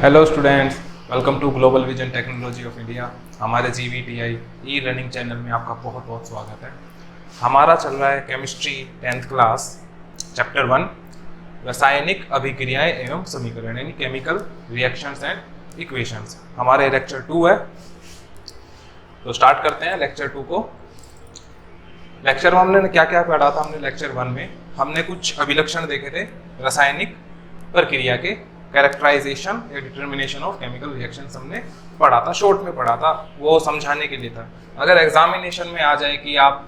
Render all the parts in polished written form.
Hello students, welcome to global vision technology of India. हमारे GVTI e learning channel में आपका बहुत बहुत स्वागत है। हमारा चल रहा है केमिस्ट्री 10th क्लास चैप्टर 1 रासायनिक अभिक्रियाएं एवं समीकरण यानी केमिकल रिएक्शंस एंड इक्वेशंस। हमारे लेक्चर 2 है, तो स्टार्ट करते हैं लेक्चर 2 को। लेक्चर 1 हमने क्या क्या पढ़ा था? हमने लेक्चर 1 में हमने कुछ अभिलक्षण देखे थे रासायनिक प्रक्रिया के, कैरेक्टराइजेशन या डिटर्मिनेशन ऑफ केमिकल रिएक्शंस हमने पढ़ा था, शॉर्ट में पढ़ा था, वो समझाने के लिए था। अगर एग्जामिनेशन में आ जाए कि आप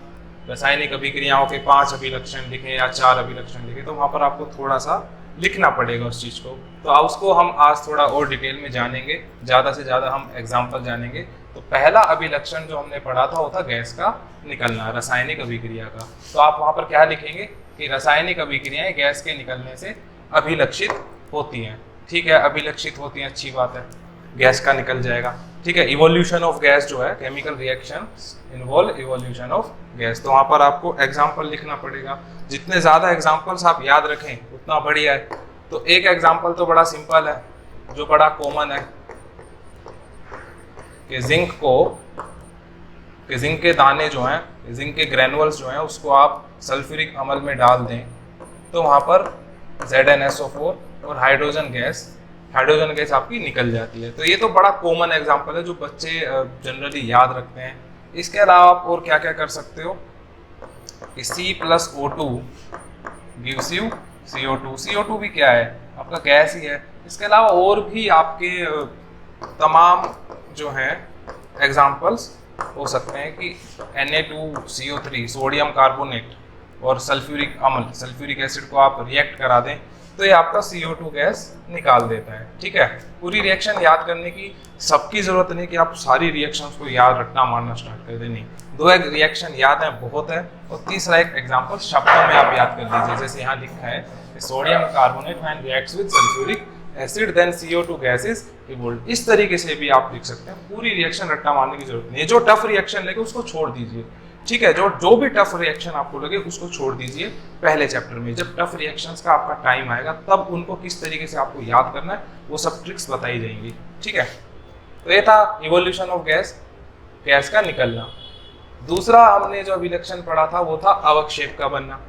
रासायनिक अभिक्रियाओं के 5 अभिलक्षण लिखें या 4 अभिलक्षण लिखें, तो वहाँ पर आपको थोड़ा सा लिखना पड़ेगा उस चीज़ को। तो उसको हम आज थोड़ा और डिटेल में जानेंगे, ज़्यादा से ज़्यादा हम एग्जाम्पल जानेंगे। तो पहला अभिलक्षण जो हमने पढ़ा था वो था गैस का निकलना, रासायनिक अभिक्रिया का। तो आप वहाँ पर क्या लिखेंगे कि रासायनिक अभिक्रियाएं गैस के निकलने से अभिलक्षित होती हैं। ठीक है, अभिलक्षित होती हैं, अच्छी बात है, गैस का निकल जाएगा। ठीक है, इवोल्यूशन ऑफ गैस जो है, chemical reaction involve evolution of gas. तो वहाँ पर आपको एग्जाम्पल लिखना पड़ेगा। जितने ज़्यादा एग्जाम्पल्स आप याद रखें उतना बढ़िया है। तो एक एग्जाम्पल तो बड़ा सिंपल है, जो बड़ा कॉमन है कि जिंक के दाने जो हैं, जिंक के ग्रैनुअल्स जो हैं, उसको आप सल्फ्यूरिक अम्ल में डाल दें तो वहाँ पर ZnSO4 और हाइड्रोजन गैस आपकी निकल जाती है। तो ये तो बड़ा कॉमन एग्जांपल है जो बच्चे जनरली याद रखते हैं। इसके अलावा आप और क्या क्या कर सकते हो कि C+O2 gives you CO2। CO2 भी क्या है? आपका गैस ही है। इसके अलावा और भी आपके तमाम जो हैं एग्जांपल्स हो सकते हैं कि Na2CO3 सोडियम कार्बोनेट और सल्फ्यूरिक एसिड को आप रिएक्ट करा दें तो ये आपका CO2 गैस निकाल देता है। ठीक है, पूरी रिएक्शन याद करने की सबकी जरूरत नहीं कि आप सारी रिएक्शंस को याद रखना मारना स्टार्ट कर दें, नहीं। 2 एक रिएक्शन याद है बहुत है, और तीसरा एक एग्जांपल शब्दों में आप याद कर लीजिए। जैसे यहाँ लिखा है sodium carbonate when reacts with sulphuric acid then CO2 gas is evolved. इस तरीके से भी आप लिख सकते हैं। पूरी रिएक्शन रट्टा मारने की जरूरत नहीं है। जो टफ रिएक्शन लगे उसको छोड़ दीजिए। ठीक है, जो भी टफ रिएक्शन आपको लगे उसको छोड़ दीजिए पहले चैप्टर में। जब टफ रिएक्शंस का आपका टाइम आएगा तब उनको किस तरीके से आपको याद करना है वो सब ट्रिक्स बताई जाएंगी। ठीक है, तो ये था इवोल्यूशन ऑफ गैस का निकलना। दूसरा हमने जो अभिलक्षण पढ़ा था वो था अवक्षेप का बनना,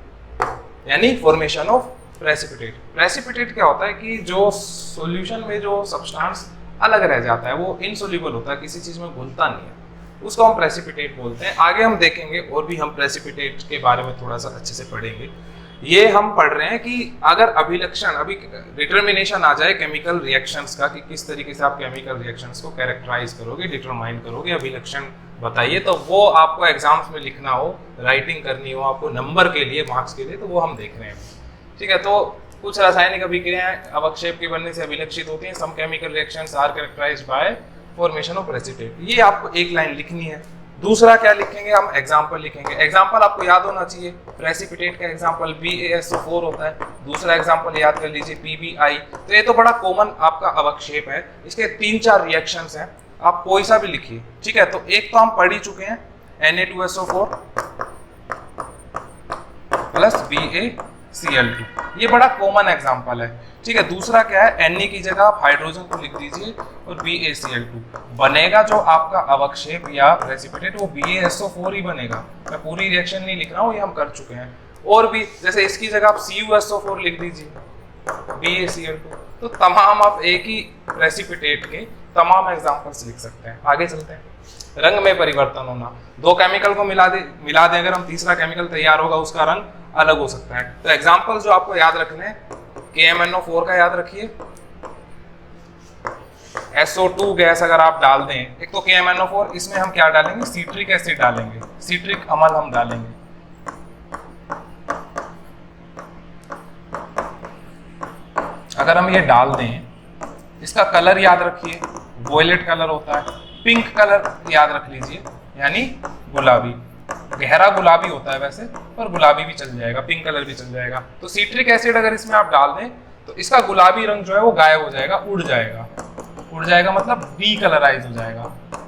यानी फॉर्मेशन ऑफ प्रेसिपिटेट। प्रेसिपिटेट क्या होता है कि जो सॉल्यूशन में जो सब्सटेंस अलग रह जाता है, वो इनसोल्यूबल होता है, किसी चीज में घुलता नहीं है, उसको हम प्रेसिपिटेट बोलते हैं। आगे हम देखेंगे और भी हम प्रेसिपिटेट के बारे में थोड़ा सा अच्छे से पढ़ेंगे। ये हम पढ़ रहे हैं कि अगर अभिलक्षण अभी डिटर्मिनेशन आ जाए केमिकल रिएक्शंस का कि किस तरीके से आप केमिकल रिएक्शंस को कैरेक्टराइज करोगे, डिटरमाइन करोगे, अभिलक्षण बताइए, तो वो आपको एग्जाम्स में लिखना हो, राइटिंग करनी हो आपको नंबर के लिए, मार्क्स के लिए, तो वो हम देख रहे हैं। ठीक है, तो कुछ रासायनिक अभिक्रियाएं अवक्षेप के बनने से अभिलक्षित होती हैं। Some chemical reactions are characterised by formation of precipitate. ये आपको एक लाइन लिखनी है। दूसरा क्या लिखेंगे? हम एग्जांपल लिखेंगे। एग्जांपल आपको याद होना चाहिए। प्रेसिपिटेट का एग्जांपल BaSO4 होता है। दूसरा एग्जांपल याद कर लीजिए PbI। तो ये तो बड़ा कॉमन आपका अवक्षेप है। इसके 3-4 रिएक्शंस हैं, आप कोई सा भी लिखिए। ठीक है, तो एक तो हम पढ़ ही चुके हैं Na2SO4 प्लस BaCl2, ये बड़ा कॉमन एग्जांपल है। ठीक है, दूसरा क्या है? Na की जगह आप हाइड्रोजन को लिख दीजिए और BaCl2 बनेगा। जो आपका अवक्षेप या प्रेसिपिटेट वो BaSO4 ही बनेगा। मैं पूरी रिएक्शन नहीं लिख रहा हूँ, ये हम कर चुके हैं। और भी जैसे इसकी जगह आप CuSO4 लिख दीजिए, BaCl2। तो तमाम आप एक ही प्रेसिपिटेट के तमाम एग्जांपल्स लिख सकते हैं। आगे चलते हैं। रंग में परिवर्तन होना, 2 केमिकल को मिला दे अगर हम, तीसरा केमिकल तैयार होगा, उसका रंग अलग हो सकता है। तो एग्जांपल जो आपको याद रखने हैं, KMnO4 का याद रखिए। SO2 गैस अगर आप डाल दें, एक तो KMnO4, इसमें हम क्या डालेंगे? सिट्रिक एसिड डालेंगे, सिट्रिक अम्ल हम डालेंगे। अगर हम ये डाल दें, इसका कलर याद रखिए, वॉयलेट कलर होता है। पिंक कलर याद रख लीजिए, यानी गुलाबी। गहरा गुलाबी होता है वैसे, पर गुलाबी भी चल जाएगा, पिंक कलर भी चल जाएगा। तो सिट्रिक एसिड अगर इसमें आप डाल दें तो इसका गुलाबी रंग जो है वो गायब हो जाएगा, उड़ जाएगा मतलब डीकलराइज हो जाएगा,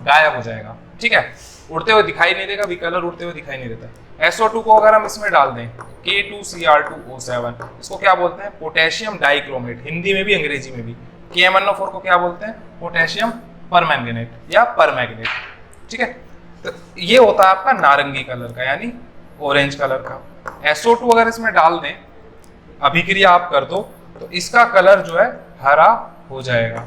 गायब हो जाएगा। ठीक है, उड़ते हुए दिखाई नहीं देगा, कलर उड़ते हुए दिखाई नहीं देता। SO2 को अगर हम इसमें डाल दें, K2Cr2O7, इसको क्या बोलते हैं? पोटेशियम डाइक्रोमेट, हिंदी में भी अंग्रेजी में भी KMnO4 को क्या बोलते हैं? पोटेशियम परमैंगनेट या परमैंगनेट। ठीक है, तो ये होता है आपका नारंगी कलर का यानी ऑरेंज कलर का। SO2 अगर इसमें डाल दें, अभिक्रिया आप कर दो, तो इसका कलर जो है हरा हो जाएगा।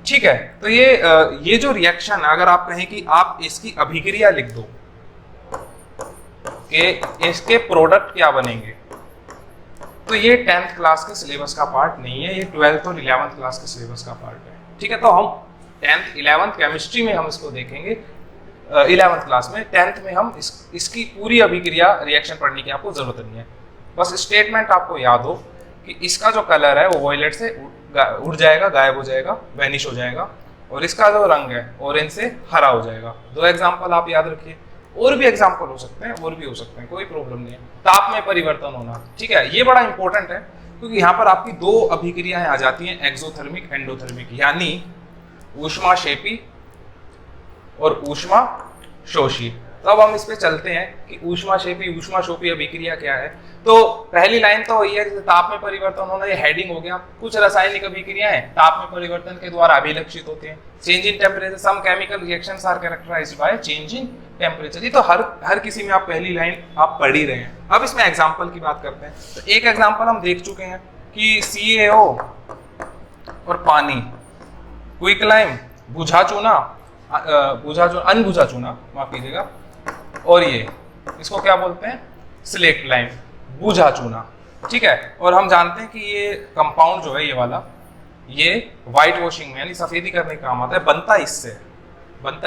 ठीक है, तो ये जो रिएक्शन, अगर आप कहें कि आप इसकी अभिक्रिया लिख दो कि इसके प्रोडक्ट क्या बनेंगे, तो ये 10th क्लास के सिलेबस का पार्ट नहीं है, ये 12th और 11th क्लास के सिलेबस का पार्ट है। ठीक है, तो हम 10th 11th केमिस्ट्री में हम इसको देखेंगे, 11th क्लास में। 10th में हम इसकी पूरी अभिक्रिया रिएक्शन पढ़ने की आपको जरूरत नहीं है। बस स्टेटमेंट आपको याद हो कि इसका जो कलर है वो वॉयलेट से उड़ जाएगा, गायब हो जाएगा, वैनिश हो जाएगा, और इसका जो रंग है ऑरेंज से हरा हो जाएगा। 2 एग्जाम्पल आप याद रखिए, और भी एग्जाम्पल हो सकते हैं, और भी हो सकते हैं, कोई प्रॉब्लम नहीं है। ताप में परिवर्तन होना, ठीक है, ये बड़ा इंपॉर्टेंट है क्योंकि यहाँ पर आपकी 2 अभिक्रियाएं आ जाती हैं, एक्सोथर्मिक एंडोथर्मिक, यानी ऊष्माक्षेपी और ऊष्मा शोषी। तो अब हम इस पे चलते हैं कि ऊष्माक्षेपी ऊष्माशोषी अभिक्रिया क्या है। तो पहली लाइन तो वही है कि ताप में परिवर्तन होना, ये हेडिंग हो गया। कुछ रासायनिक अभिक्रियाएं ताप में परिवर्तन के द्वारा अभिलक्षित होती हैं। Change in temperature, some chemical reactions are characterised by change in temperature. ये तो हर किसी में आप पहली लाइन आप पढ़ ही रहे हैं। अब इसमें एग्जांपल की बात करते हैं। तो एक एग्जांपल हम देख चुके हैं कि CaO और पानी, क्विकलाइम, बुझा चूना, अनबुझा चूना, माफ कीजिएगा, और ये इसको क्या बोलते हैं? स्लेक्ट लाइम, बुझा चूना। ठीक है, और हम जानते हैं कि ये कंपाउंड जो है ये वाला, ये व्हाइट वॉशिंग में यानी सफेदी करने का काम आता है, बनता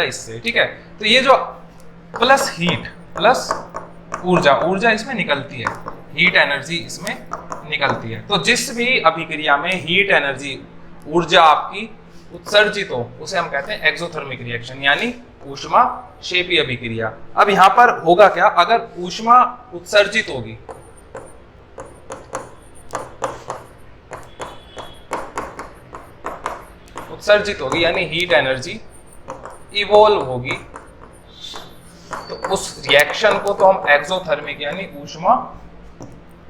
इससे। ठीक है, तो ये जो प्लस हीट प्लस ऊर्जा इसमें निकलती है, हीट एनर्जी इसमें निकलती है। तो जिस भी अभिक्रिया में हीट एनर्जी, ऊर्जा आपकी उत्सर्जित हो, उसे हम कहते हैं एक्सोथर्मिक रिएक्शन यानी ऊष्माक्षेपी अभिक्रिया। अब यहां पर होगा क्या? अगर ऊष्मा उत्सर्जित होगी, यानी हीट एनर्जी इवॉल्व होगी, तो उस रिएक्शन को तो हम एक्सोथर्मिक यानी ऊष्माक्षेपी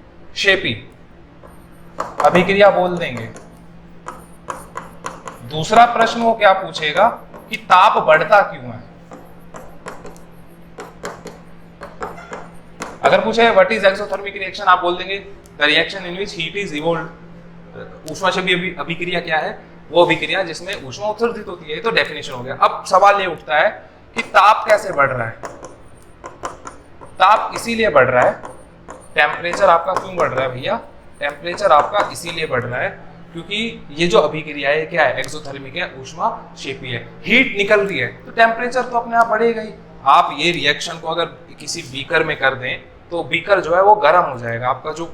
अभिक्रिया बोल देंगे। दूसरा प्रश्न वो क्या पूछेगा कि ताप बढ़ता क्यों है? अगर पूछे व्हाट इज एक्सोथर्मिक रिएक्शन, आप बोल देंगे the reaction in which heat is evolved. ऊष्माक्षेपी अभिक्रिया क्या है? वो अभिक्रिया जिसमें ऊष्मा उत्सर्जित होती है। ये तो डेफिनेशन हो गया। अब सवाल ये उठता है कि ताप कैसे बढ़ रहा है? ताप इसीलिए बढ़ रहा है, टेम्परेचर आपका क्यों बढ़ रहा है भैया? टेम्परेचर आपका इसीलिए बढ़ रहा है क्योंकि ये जो अभिक्रिया है क्या है? एक्सोथर्मिक है, ऊष्माक्षेपी है, हीट निकल रही है, तो टेम्परेचर तो अपने आप बढ़ेगा ही। आप ये रिएक्शन को अगर किसी बीकर में कर दें तो बीकर जो है वो गर्म हो जाएगा, आपका जो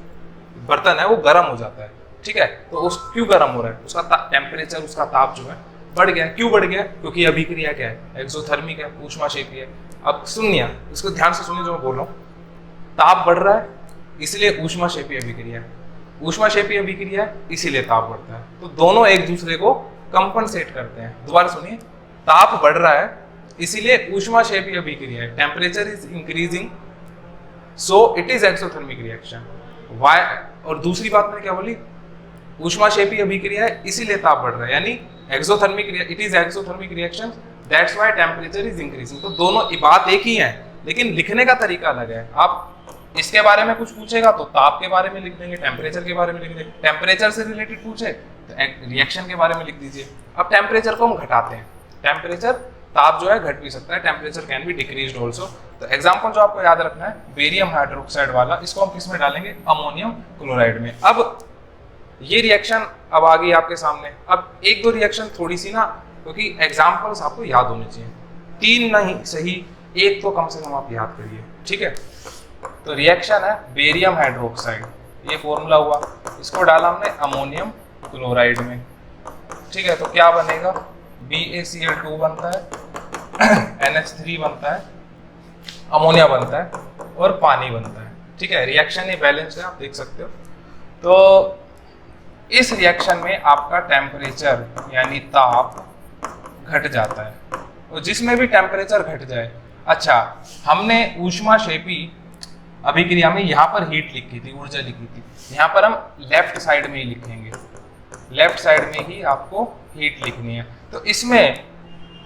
बर्तन है वो गर्म हो जाता है। ठीक है, तो उस क्यों गर्म हो रहा है? उसका टेम्परेचर, उसका ताप जो है बढ़ गया। क्यों बढ़ गया? क्योंकि अभिक्रिया क्या है? एक्सोथर्मिक है, ऊष्माक्षेपी है। अब सुनिए, इसको ध्यान से सुनिए जो मैं बोल रहा हूँ। ताप बढ़ रहा है इसलिए ऊष्माक्षेपी अभिक्रिया है, ऊष्माक्षेपी अभिक्रिया है इसीलिए ताप बढ़ता है। तो दोनों एक दूसरे को कंपनसेट करते हैं। दोबारा सुनिए, ताप बढ़ रहा है इसीलिए ऊष्माक्षेपी अभिक्रिया है, temperature is increasing so it is exothermic reaction. Why, और दूसरी बात मैंने क्या बोली? ऊष्माक्षेपी अभिक्रिया है इसीलिए ताप बढ़ रहा है, यानी exothermic, it is exothermic reaction, that's why temperature is increasing. तो दोनों बात एक ही है, लेकिन लिखने का तरीका अलग है। आप इसके बारे में कुछ पूछेगा तो ताप के बारे में लिख देंगे, टेम्परेचर के बारे में लिख देंगे। टेम्परेचर से रिलेटेड पूछे तो रिएक्शन के बारे में लिख दीजिए। अब टेम्परेचर को हम घटाते हैं, टेम्परेचर, ताप जो है घट भी सकता है, temperature can be decreased also. तो एग्जांपल जो आपको याद रखना है, बेरियम हाइड्रोक्साइड वाला, इसको हम किस में डालेंगे? अमोनियम क्लोराइड में। अब ये रिएक्शन अब आ गई आपके सामने। अब एक दो रिएक्शन थोड़ी सी ना, क्योंकि एग्जाम्पल्स आपको याद होने चाहिए, 3 नहीं सही, एक तो कम से कम आप याद करिए। ठीक है, तो रिएक्शन है बेरियम हाइड्रोक्साइड, ये फॉर्मूला हुआ, इसको डाला हमने अमोनियम क्लोराइड में। ठीक है, तो क्या बनेगा? BaCl2 बनता है, NH3 बनता है, अमोनिया बनता है और पानी बनता है। ठीक है, रिएक्शन ये बैलेंस है, आप देख सकते हो। तो इस रिएक्शन में आपका टेम्परेचर यानी ताप घट जाता है, और जिसमें भी टेम्परेचर घट जाए। अच्छा, हमने ऊष्माक्षेपी अभिक्रिया में यहाँ पर हीट लिखी थी, ऊर्जा लिखी थी, यहाँ पर हम लेफ्ट साइड में ही लिखेंगे, लेफ्ट साइड में ही आपको हीट लिखनी है। तो इसमें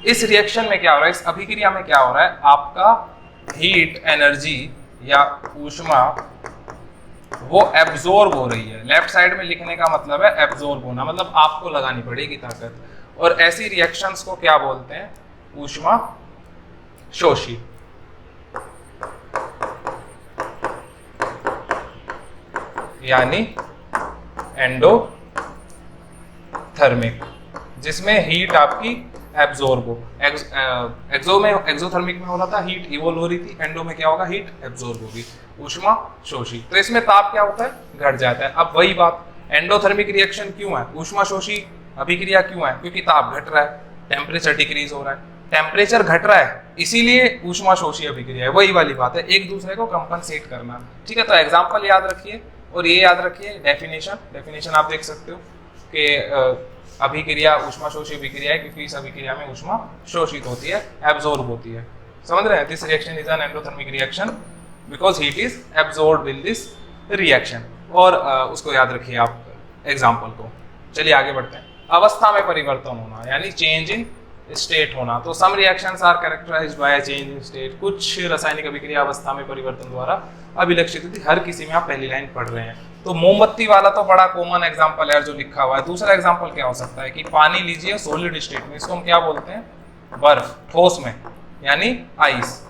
इस रिएक्शन में क्या हो रहा है, इस अभिक्रिया में क्या हो रहा है, आपका हीट एनर्जी या ऊष्मा वो एब्जॉर्ब हो रही है। लेफ्ट साइड में लिखने का मतलब है एब्जॉर्ब होना, मतलब आपको लगानी पड़ेगी ताकत। और ऐसी रिएक्शंस को क्या बोलते हैं, ऊष्मा शोषी। यानी एंडोथर्मिक, जिसमें हीट आपकी एब्जॉर्ब हो। एक्सोथर्मिक में हो रहा था हीट इवोल्व हो रही थी, एंडो में क्या होगा, हीट एब्जॉर्ब होगी, ऊष्मा शोषी। तो इसमें ताप क्या होता है, घट जाता है। अब वही बात, एंडोथर्मिक रिएक्शन क्यों है, ऊष्मा शोषी अभिक्रिया क्यों है, क्योंकि ताप घट रहा है, टेम्परेचर डिक्रीज हो रहा है, टेम्परेचर घट रहा है, इसीलिए ऊष्मा शोषी अभिक्रिया है। वही वाली बात है, एक दूसरे को कंपनसेट करना। ठीक है, तो एग्जाम्पल याद रखिए और ये याद रखिए, डेफिनेशन आप देख सकते हो कि अभिक्रिया ऊष्मा शोषी अभिक्रिया है क्योंकि इस अभिक्रिया में ऊष्मा शोषित होती है, एब्जॉर्ब होती है। समझ रहे हैं, this reaction is an endothermic reaction because heat is absorbed in this reaction. और उसको याद रखिए आप एग्जाम्पल को। चलिए आगे बढ़ते हैं। अवस्था में परिवर्तन होना यानी चेंज इन स्टेट होना। तो some reactions are characterised by change in state. कुछ रासायनिक अभिक्रिया अवस्था में परिवर्तन द्वारा अभिलक्षित होती है। हर किसी में आप पहली लाइन पढ़ रहे हैं। तो मोमबत्ती वाला तो बड़ा कॉमन एग्जांपल है जो लिखा हुआ है। दूसरा एग्जांपल क्या हो सकता है कि पानी लीजिए सॉलिड स्टेट में, इसको हम क्या बोलते हैं, बर्फ, ठोस में यानी आइस।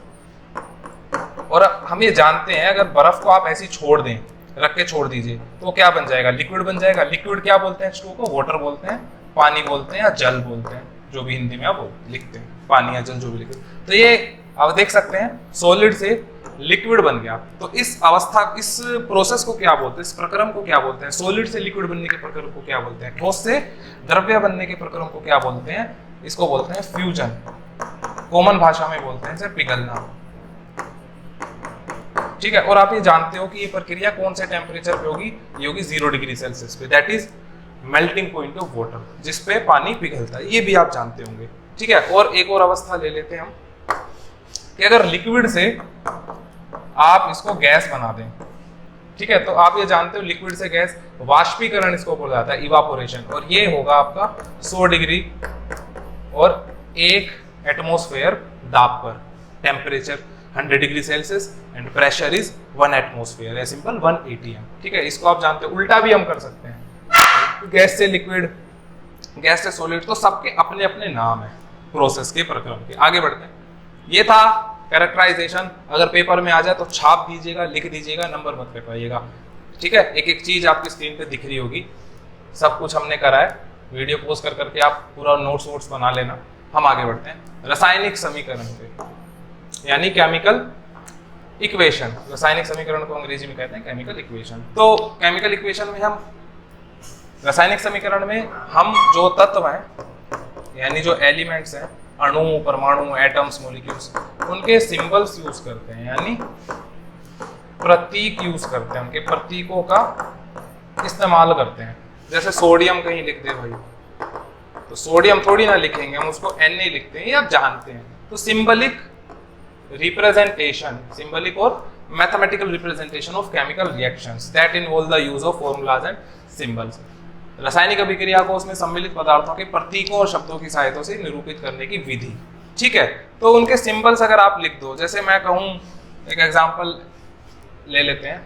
और हम ये जानते हैं अगर बर्फ को आप ऐसी छोड़ दें, रख के छोड़ दीजिए, तो क्या बन जाएगा, लिक्विड बन जाएगा। लिक्विड क्या बोलते हैं, H2O को वाटर बोलते हैं, पानी बोलते हैं या जल बोलते हैं, जो भी हिंदी में आप लिखते हैं, पानी या जल जो भी लिखते हैं। तो ये आप देख सकते हैं सॉलिड से लिक्विड बन गया। तो इस अवस्था, इस प्रोसेस को क्या बोलते हैं, इस प्रक्रम को क्या बोलते हैं, सॉलिड से लिक्विड बनने के प्रक्रम को क्या बोलते हैं, ठोस से द्रव्य बनने के प्रक्रम को क्या बोलते हैं, इसको बोलते हैं फ्यूजन। कॉमन भाषा में बोलते हैं इसे पिघलना। ठीक है, और आप ये जानते हो कि ये प्रक्रिया कौन से टेम्परेचर पे होगी, ये होगी 0 डिग्री सेल्सियस पे, that is melting point of water, जिस पे पानी पिघलता है। ये भी आप जानते होंगे। ठीक है, और एक और अवस्था ले लेते हैं हम कि अगर लिक्विड से आप इसको गैस बना दें। ठीक है, तो आप ये जानते हो लिक्विड से गैस, वाष्पीकरण इसको बोला जाता है, इवापोरेशन। और ये होगा आपका 100 डिग्री और 1 एटमॉस्फेयर दाब पर, temperature 100 degree Celsius and pressure is 1 atmosphere, है सिंपल 1 atm। ठीक है, इसको आप जानते हो। उल्टा भी हम कर सकते हैं, गैस से लिक्विड, गैस से सॉलिड, तो सबके अपने अपने नाम है प्रोसेस के, प्रक्रम के। आगे बढ़ते हैं। ये था कैरेक्टराइजेशन। अगर पेपर में आ जाए तो छाप दीजिएगा, लिख दीजिएगा, नंबर मत कटवाइएगा। ठीक है, एक एक चीज आपकी स्क्रीन पे दिख रही होगी, सब कुछ हमने करा है, वीडियो पोस्ट कर करके आप पूरा नोट्स वोट्स बना लेना। हम आगे बढ़ते हैं रासायनिक समीकरण पे, यानी केमिकल इक्वेशन। रासायनिक समीकरण को अंग्रेजी में कहते हैं केमिकल इक्वेशन। तो केमिकल इक्वेशन में हम, रासायनिक समीकरण में हम जो तत्व हैं यानी जो एलिमेंट्स हैं, अणु, परमाणु, एटम्स, मॉलिक्यूल्स, उनके सिंबल्स यूज करते हैं, यानी प्रतीक यूज करते हैं, उनके प्रतीकों का इस्तेमाल करते हैं। जैसे सोडियम कहीं लिख दे भाई, तो सोडियम थोड़ी ना लिखेंगे, हम उसको Na लिखते हैं, ये आप जानते हैं। तो सिंबलिक रिप्रेजेंटेशन, सिंबलिक और mathematical representation of chemical reactions that involve the use of formulas and symbols. रासायनिक अभिक्रिया को उसमें सम्मिलित पदार्थों के प्रतीकों और शब्दों की सहायता से निरूपित करने की विधि। ठीक है, तो उनके सिंबल्स अगर आप लिख दो, जैसे मैं कहूं, एक एग्जांपल ले लेते हैं,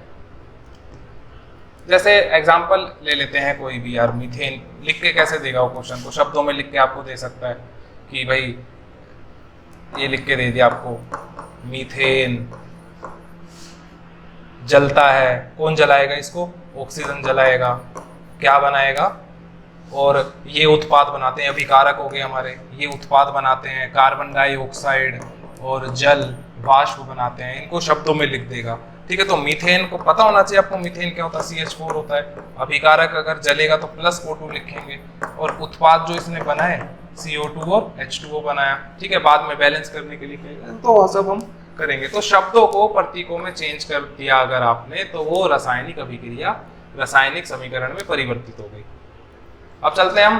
जैसे एग्जांपल ले लेते हैं कोई भी यार, मीथेन। लिख के कैसे देगा वो क्वेश्चन को, शब्दों में लिख के आपको दे सकता है कि भाई ये लिख के दे दिया आपको, मीथेन जलता है, कौन जलाएगा इसको, ऑक्सीजन जलाएगा, क्या बनाएगा, और ये उत्पाद बनाते हैं, अभिकारक हो गए हमारे, ये उत्पाद बनाते हैं, कार्बन डाइऑक्साइड और जल वाष्प बनाते हैं, इनको शब्दों में लिख देगा। ठीक है, तो मीथेन को पता होना चाहिए आपको, मीथेन क्या होता है, CH4 होता है। अभिकारक अगर जलेगा तो +O2 लिखेंगे, और उत्पाद जो इसने बनाए CO2 और H2O बनाया। ठीक है, बाद में बैलेंस करने के लिए कहेगा, तो सब हम करेंगे। तो शब्दों को प्रतीकों में चेंज कर दिया अगर आपने, तो वो रासायनिक अभिक्रिया रासायनिक समीकरण में परिवर्तित हो गई। अब चलते हैं हम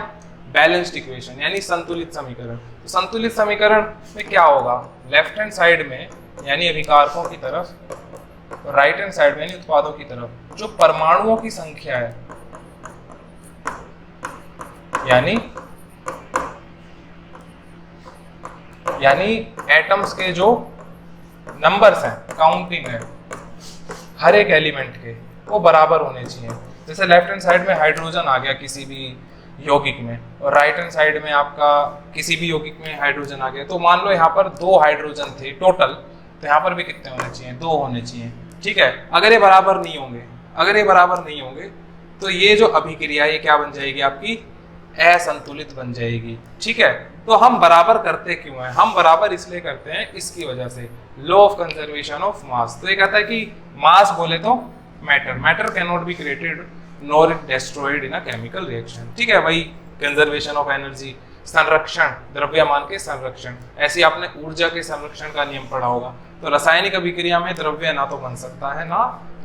बैलेंस्ड इक्वेशन यानी संतुलित समीकरण। तो संतुलित समीकरण में क्या होगा, लेफ्ट हैंड साइड में यानी अभिकारकों की तरफ, तो राइट हैंड साइड में यानी उत्पादों की तरफ जो परमाणुओं की संख्या है यानी एटम्स के जो नंबर्स हैं, काउंटिंग है हर एक एलिमेंट के, वो बराबर होने चाहिए। जैसे लेफ्ट हैंड साइड में हाइड्रोजन आ गया किसी भी यौगिक में, और राइट हैंड साइड में आपका किसी भी यौगिक में हाइड्रोजन आ गया, तो मान लो यहाँ पर 2 हाइड्रोजन थे टोटल, तो यहाँ पर भी कितने होने चाहिए? 2 होने चाहिए। ठीक है, अगर ये बराबर नहीं होंगे, तो ये जो अभिक्रिया ये क्या बन जाएगी? आपकी असंतुलित बन जाएगी। ठीक है, तो हम बराबर करते क्यों हैं? हम बराबर इसलिए करते हैं इसकी वजह से, law of conservation of mass. तो ये कहता है कि मास बोले तो matter can not be created nor it destroyed in a chemical reaction. ठीक है, वही कंजर्वेशन ऑफ एनर्जी, संरक्षण, द्रव्यमान के संरक्षण। ऐसे आपने ऊर्जा के संरक्षण का नियम पढ़ा होगा। तो रासायनिक अभिक्रिया में द्रव्य ना तो बन सकता है ना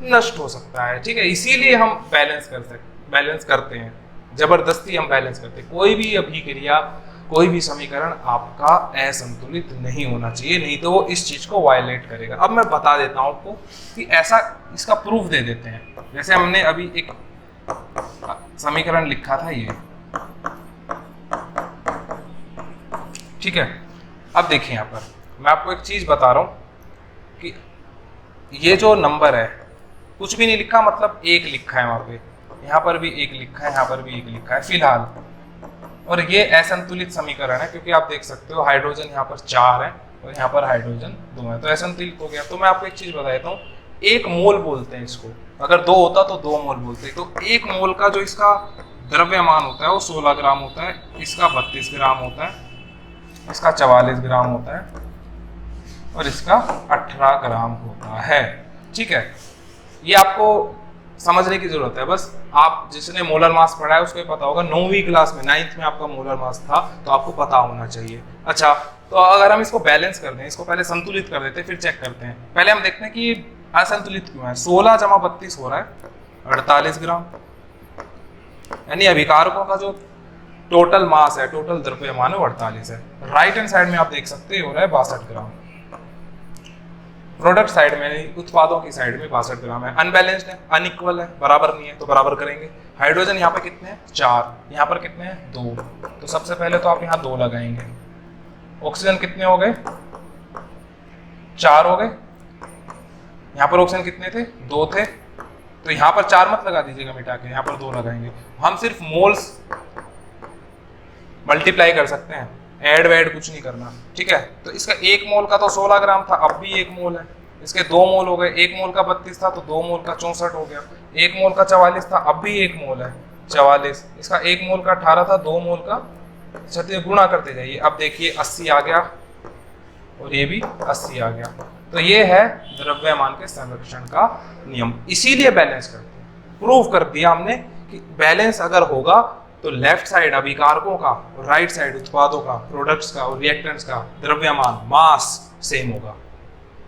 नष्ट हो सकता है। ठीक है, इसीलिए हम बैलेंस करते हैं, जबरदस्ती हम बैलेंस करते हैं। कोई भी अभिक्रिया, कोई भी समीकरण आपका असंतुलित नहीं होना चाहिए, नहीं तो वो इस चीज को वायलेट करेगा। अब मैं बता देता हूं आपको कि ऐसा, इसका प्रूफ दे देते हैं। जैसे हमने अभी एक समीकरण लिखा था ये, ठीक है। अब देखिए यहाँ पर मैं आपको एक चीज बता रहा हूं कि ये जो नंबर है कुछ भी नहीं लिखा, मतलब 1 लिखा है वहां पे, यहाँ पर भी 1 लिखा है, यहाँ पर भी 1 लिखा है फिलहाल, और ये असंतुलित समीकरण है क्योंकि आप देख सकते हो हाइड्रोजन यहाँ पर 4 है और यहाँ पर हाइड्रोजन 2 है, तो असंतुलित हो गया। तो मैं आपको एक चीज बता देता हूँ, 1 मोल बोलते हैं इसको, अगर 2 होता तो 2 मोल बोलते हैं। तो 1 मोल का जो इसका द्रव्यमान होता है वो 16 ग्राम होता है, इसका 32 ग्राम होता है, इसका 44 ग्राम होता है और इसका 18 ग्राम होता है। ठीक है, ये आपको समझने की जरूरत है। बस आप जिसने मोलर मास पढ़ा है उसको पता होगा, 9वीं क्लास में 9th में आपका मोलर मास था, तो आपको पता होना चाहिए। अच्छा, तो अगर हम इसको बैलेंस कर दें, इसको पहले संतुलित कर देते हैं फिर चेक करते हैं। पहले हम देखते हैं कि असंतुलित क्यों है। 16 + 32 हो रहा है 48 ग्राम, यानी अभिकारकों का जो टोटल मास है, टोटल द्रव्यमान है 48 है। राइट हैंड साइड में आप देख सकते हो रहा है 62 ग्राम, प्रोडक्ट साइड में, उत्पादों की साइड में 62 ग्राम है। अनबैलेंस्ड है, अनइक्वल है, बराबर नहीं है, तो बराबर करेंगे। हाइड्रोजन यहाँ पे कितने हैं? 4, यहाँ पर कितने हैं? 2, तो सबसे पहले तो आप यहाँ 2 लगाएंगे। ऑक्सीजन कितने हो गए? 4 हो गए। यहाँ पर ऑक्सीजन कितने थे? 2 थे, तो यहाँ पर 4 मत लगा दीजिएगा मिटा के, यहाँ पर 2 लगाएंगे। हम सिर्फ मोल्स मल्टीप्लाई कर सकते हैं, ऐड वैड कुछ नहीं करना। ठीक है, तो इसका 1 मोल का तो 16 ग्राम था, अब भी 1 मोल है। इसके 2 मोल हो गए, 1 मोल का 32 था तो 2 मोल का 64 हो गया। 1 मोल का 44 था, अब भी 1 मोल है 44। इसका 1 मोल का 18 था, 2 मोल का 36, गुणा करते जाइए। अब देखिए 80 आ गया और ये भी 80 आ गया। तो ये है द्रव्यमान के संरक्षण का नियम, इसीलिए बैलेंस करते हैं। प्रूव कर दिया हमने कि बैलेंस अगर होगा तो लेफ्ट साइड अभिकारकों का और राइट साइड उत्पादों का, प्रोडक्ट्स का और रिएक्टेंट्स का द्रव्यमान, मास सेम होगा।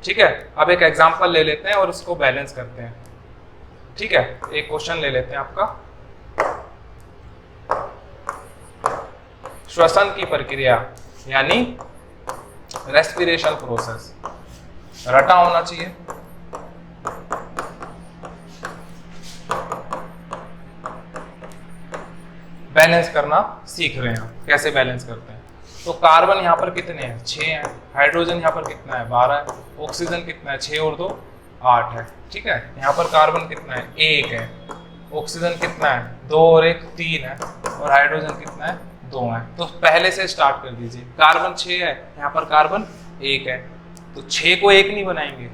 ठीक है, अब एक एग्जांपल ले लेते हैं और उसको बैलेंस करते हैं। ठीक है, एक क्वेश्चन ले लेते हैं आपका, श्वसन की प्रक्रिया यानी रेस्पिरेशन प्रोसेस, रटा होना चाहिए। बैलेंस करना सीख रहे हैं, कैसे बैलेंस करते हैं। तो कार्बन यहाँ पर कितने हैं? 6 हैं। हाइड्रोजन यहाँ पर कितना है? 12 है। ऑक्सीजन कितना है? 6 और 2 8 है। ठीक है, यहाँ पर कार्बन कितना है? 1 है। ऑक्सीजन कितना है? 2 और 1 3 है। और हाइड्रोजन कितना है? 2 है। तो पहले से स्टार्ट कर दीजिए। कार्बन 6 है, यहाँ पर कार्बन 1 है, तो 6 को 1 नहीं बनाएंगे,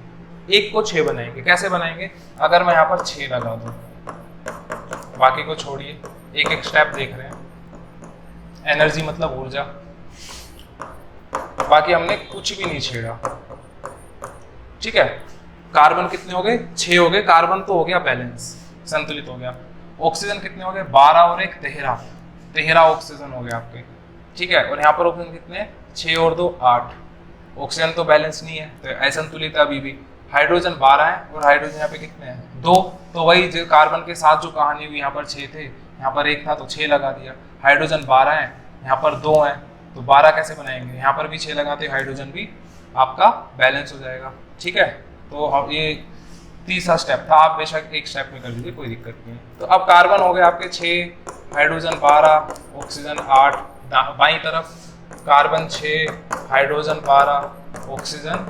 1 को 6 बनाएंगे। कैसे बनाएंगे? अगर मैं यहाँ पर 6 लगा दूं, बाकी को छोड़िए, एक एक स्टेप देख रहे हैं। एनर्जी मतलब ऊर्जा, बाकी हमने कुछ भी नहीं छेड़ा। ठीक है, कार्बन कितने हो गए? 6 हो गए। कार्बन तो हो गया बैलेंस, संतुलित हो गया। ऑक्सीजन कितने हो गए? 12 और 1 13 ऑक्सीजन हो गए आपके। ठीक है, और यहाँ पर ऑक्सीजन कितने? 6 और 2 8। ऑक्सीजन तो बैलेंस नहीं है, तो असंतुलित है अभी भी। हाइड्रोजन 12 है और हाइड्रोजन यहाँ पे कितने हैं? 2। तो वही जो कार्बन के साथ जो कहानी हुई, यहाँ पर 6 थे, यहाँ पर 1 था तो 6 लगा दिया। हाइड्रोजन 12 है, यहाँ पर 2 है, तो 12 कैसे बनाएंगे? यहाँ पर भी 6 लगाते, हाइड्रोजन भी आपका बैलेंस हो जाएगा। ठीक है, तो हम ये तीसरा स्टेप था, आप बेशक एक स्टेप में कर दीजिए, कोई दिक्कत नहीं है। तो अब कार्बन हो गए आपके 6, हाइड्रोजन 12, ऑक्सीजन 8, बाईं तरफ कार्बन 6, हाइड्रोजन 12, ऑक्सीजन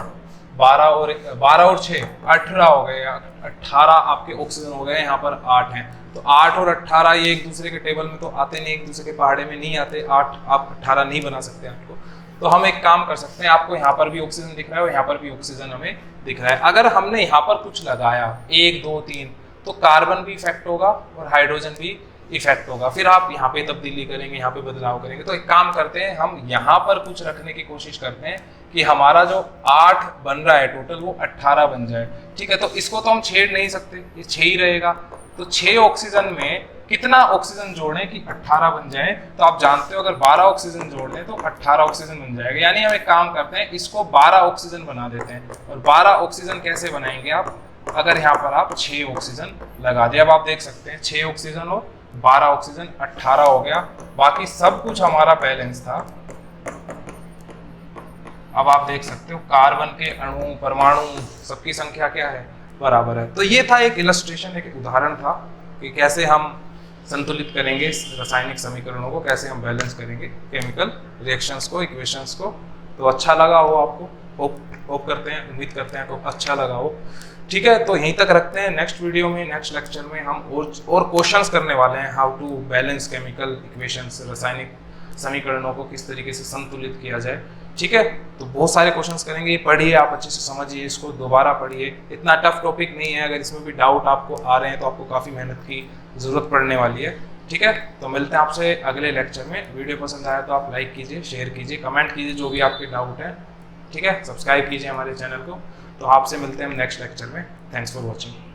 12 और 6 18 हो गए, 18 आपके ऑक्सीजन हो गए, यहाँ पर 8 हैं। तो 8 और 18 ये एक दूसरे के टेबल में तो आते नहीं, एक दूसरे के पहाड़े में नहीं आते, 8 आप 18 नहीं बना सकते आपको। तो हम एक काम कर सकते हैं, आपको यहाँ पर भी ऑक्सीजन दिख रहा है और यहाँ पर भी ऑक्सीजन हमें दिख रहा है। अगर हमने यहाँ पर कुछ लगाया 1 2 3 तो कार्बन भी इफेक्ट होगा और हाइड्रोजन भी इफेक्ट होगा, फिर आप यहाँ पे तब्दीली करेंगे, यहाँ पे बदलाव करेंगे। तो एक काम करते हैं, हम यहाँ पर कुछ रखने की कोशिश करते हैं कि हमारा जो 8 बन रहा है टोटल वो 18 बन जाए। ठीक है, तो इसको तो हम छेड़ नहीं सकते, ये 6 ही रहेगा। तो 6 ऑक्सीजन में कितना ऑक्सीजन जोड़ें कि 18 बन जाए? तो आप जानते हो अगर 12 ऑक्सीजन जोड़ दें तो 18 ऑक्सीजन बन जाएगा। यानी हम एक काम करते हैं, इसको 12 ऑक्सीजन बना देते हैं। और 12 ऑक्सीजन कैसे बनाएंगे आप? अगर यहाँ पर आप 6 ऑक्सीजन लगा दें, अब आप देख सकते हैं 6 ऑक्सीजन और 12 ऑक्सीजन 18 हो गया, बाकी सब कुछ हमारा बैलेंस था। अब आप देख सकते हो कार्बन के अणु परमाणु सबकी संख्या क्या है? बराबर है। तो ये था एक इलस्ट्रेशन, एक उदाहरण था कि कैसे हम संतुलित करेंगे रासायनिक समीकरणों को, कैसे हम बैलेंस करेंगे केमिकल रिएक्शंस को, इक्वेशंस को। तो अच्छा लगा हो आपको, होप करते हैं, उम्मीद करते हैं तो अच्छा लगा हो। ठीक है, तो यहीं तक रखते हैं। नेक्स्ट वीडियो में, नेक्स्ट लेक्चर में हम और क्वेश्चंस करने वाले हैं, how to balance chemical equations, रासायनिक समीकरणों को किस तरीके से संतुलित किया जाए। ठीक है, तो बहुत सारे क्वेश्चंस करेंगे, पढ़िए आप अच्छे से, समझिए इसको, दोबारा पढ़िए। इतना टफ टॉपिक नहीं है, अगर इसमें भी डाउट आपको आ रहे हैं तो आपको काफ़ी मेहनत की ज़रूरत पड़ने वाली है। ठीक है, तो मिलते हैं आपसे अगले लेक्चर में। वीडियो पसंद आया तो आप लाइक कीजिए, शेयर कीजिए, कमेंट कीजिए जो भी आपके डाउट है। ठीक है, सब्सक्राइब कीजिए हमारे चैनल को। तो आपसे मिलते हैं हम नेक्स्ट लेक्चर में। Thanks for watching.